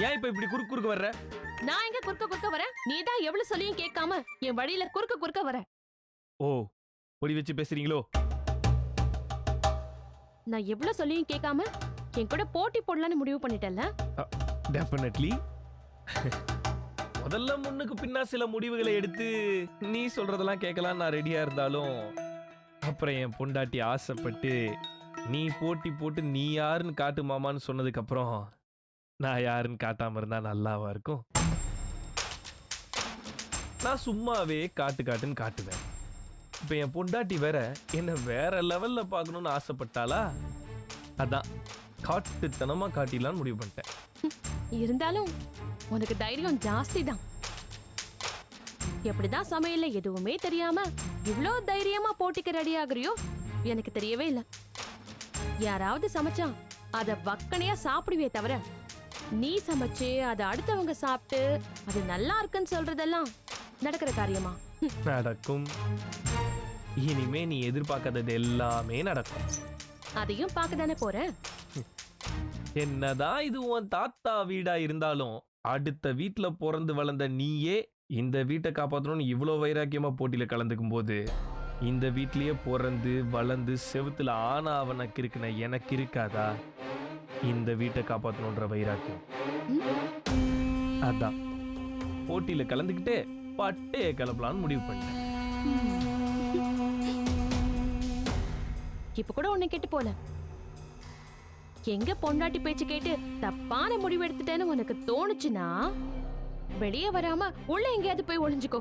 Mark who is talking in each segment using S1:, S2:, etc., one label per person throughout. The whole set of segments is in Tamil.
S1: ஏன் இப்ப இப்படி குறுக்கு வர்ற?
S2: நான் எங்க குறுக்க வரேன்? நீதான் எவ்வளவு சொல்லியும் கேட்காம என் வழியில குறுக்க வர.
S1: ஓ, பொடி வச்சு பேசுறீங்களோ?
S2: நான் எவ்வளவு சொல்லியும் கேட்காம என் கூட போட்டி போடலான்னு முடிவு பண்ணிட்டேன்ல?
S1: டெஃபினெட்லி. முதல்ல முன்னுக்கு பின்னா சில முடிவுகளை எடுத்து நீ சொல்றதெல்லாம் கேட்கலாம் நான் ரெடியா இருந்தாலும், அப்புறம் என் பொண்டாட்டி ஆசைப்பட்டு நீ போட்டி போட்டு நீ யாருன்னு காட்டு மாமான்னு சொன்னதுக்கு அப்புறம் நான் யாருன்னு காட்டாம இருந்தா நல்லாவா இருக்கும்? நான் சும்மாவே காட்டுன்னு காட்டுவேன். இப்ப என் பொண்டாட்டி வேற என்ன வேற லெவல்ல பார்க்கணும்னு ஆசைப்பட்டாளா, அதான் காட்டுத்தனமா காட்டிடலான்னு முடிவு பண்ணிட்டேன்.
S2: இருந்தாலும் உனக்கு தைரியம் ஜாஸ்தி தான். எப்படிதான் சமையல்ல எதுவுமே தெரியாம இவ்ளோ தைரியமா போட்டிக்கு ரெடி ஆகுறியோ எனக்கு தெரியவே இல்ல. யாராவது சமைச்சா அத வக்கனையா சாப்பிடுவே தவிர, நீ சமைச்சு அத அடுத்தவங்க சாப்பிட்டு அது நல்லா இருக்குன்னு சொல்றதெல்லாம் நடக்கிற காரியமா?
S1: நடக்கும். இனிமே நீ எதிர்பார்க்காதது எல்லாமே நடக்கும்.
S2: அதையும் பார்க்க தானே போறேன்.
S1: என்னதான் இது உன் தாத்தா வீடா இருந்தாலும், அடுத்த வீட்டுல பிறந்து வளர்ந்த நீயே இந்த வீட்டை காப்பாற்றணும்னு இவ்வளோ வைராக்கியமா போட்டியில கலந்துக்கும் போது, இந்த வீட்லயே பிறந்து வளர்ந்து செவுத்துல ஆனா அவனுக்கு இருக்குன எனக்கு இருக்காதா இந்த வீட்டை காப்பாற்றணுன்ற வைராக்கியம்? அதான் போட்டியில கலந்துக்கிட்டே பட்டே கிளப்பலான்னு முடிவு பண்ணேன்.
S2: இப்ப கூட உன்னை கேட்டு போல. எங்க பொண்டாட்டி பேச்சு கேட்டு தப்பான முடிவு எடுத்துட்டேன்னு உனக்கு தோணுச்சுன்னா வெளியே வராம உள்ள எங்கேயாவது போய் ஒளிஞ்சுக்கோ.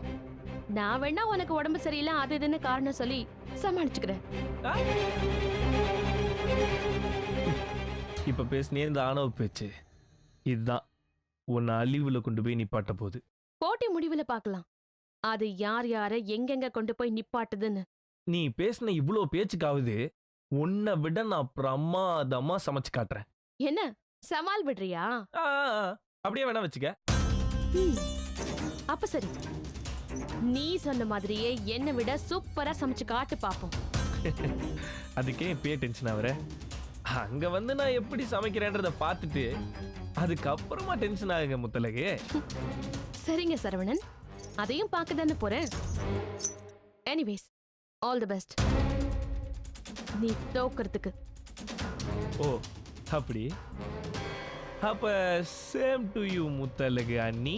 S2: நான் வேணா உனக்கு உடம்பு சரியில்லை அது இதுன்னு காரணம் சொல்லி சமாளிச்சுக்கிறேன்.
S1: இப்ப பேசினே இந்த ஆணவ பேச்சு இதுதான் உன்னை அழிவுல கொண்டு போய் நிப்பாட்ட போகுது.
S2: போட்டி முடிவுல பார்க்கலாம் அது யார் யார எங்கெங்க கொண்டு போய் நிப்பாட்டுதுன்னு.
S1: நீ பேசின இவ்வளோ பேச்சுக்காவது உன்னை விட நான் பிரமாதமா சமைச்சு காட்டுறேன்.
S2: என்ன சவால் விடுறியா?
S1: அப்படியே வேணா வச்சுக்க.
S2: அப்ப சரி, நீ சொன்ன மாதிரியே என்னை விட சூப்பரா சமைச்சு காட்டு பாப்போம்.
S1: அதுக்கே இப்பயே டென்ஷன் ஆகுற? அங்க வந்து நான் எப்படி சமைக்கிறேன்றத பார்த்துட்டு அதுக்கப்புறமா டென்ஷன் ஆகுங்க முத்தலகு.
S2: சரிங்க சரவணன், அதையும் பார்க்க தானே போறேன். Anyways, all the best. நீ தோக்கிறதுக்கு.
S1: ஓ அப்படி? அப்ப சேம் டு யூ முத்தலகு அண்ணி.